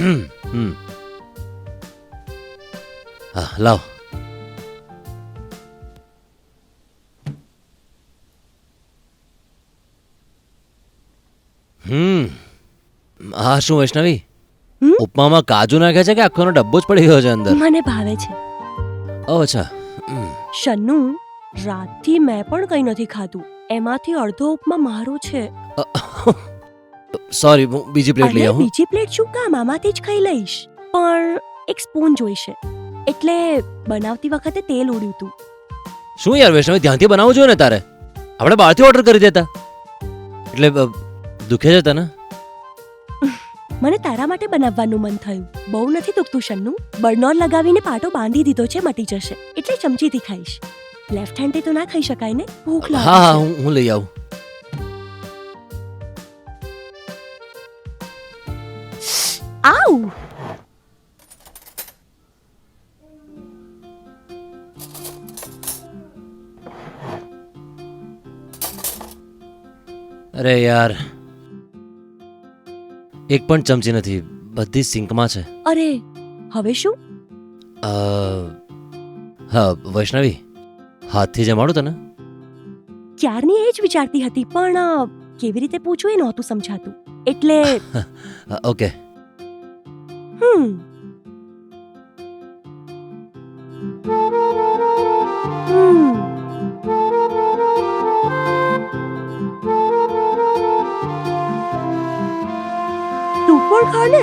હમ હા લાવ. હા શું વૈષ્ણવી, હમ? ઉપમામાં કાજુ નાખ્યા છે કે આખોનો ડબ્બો જ પડી ગયો છે અંદર? મને ભાવે છે. ઓ અચ્છા. શન્નુ, રાતથી મેં પણ કંઈ નથી ખાધું. એમાંથી અડધો ઉપમા મારો છે. સોરી, હું બીજી પ્લેટ લઈ અરે આવું. બીજી પ્લેટ શું કામ? આમાંથી જ ખાઈ લઈશ. પણ એક સ્પૂન જોઈશે. એટલે બનાવતી વખતે તેલ ઉડ્યું તું. શું યાર વૈષ્ણવી, ધ્યાનથી બનાવવું જોઈએ ને તારે. આપણે બહારથી ઓર્ડર કરી દેતા. એટલે દુખે છે તને? મને તારા માટે બનાવવાનું મન થયું. બહુ નથી દુખતું શન્નુ. બર્નોર લગાવીને પાટો બાંધી દીધો છે, મટી જશે. એટલે ચમચીથી ખાઈશ. લેફ્ટ હેન્ડથી તો ના ખાઈ શકાય ને, ભૂખ હા લાગે હા, છે. હું લઈ આવું. આઉ! અરે યાર, એક પણ ચમચી નથી, બધી સિંકમાં છે. અરે હવે શું? હા વૈષ્ણવી, હાથથી જમાડું તને? ક્યારની એ જ વિચારતી હતી, પણ કેવી રીતે પૂછવું એ નહોતું સમજાતું. એટલે ઓકે. હમ હમ તું પણ ખા ને.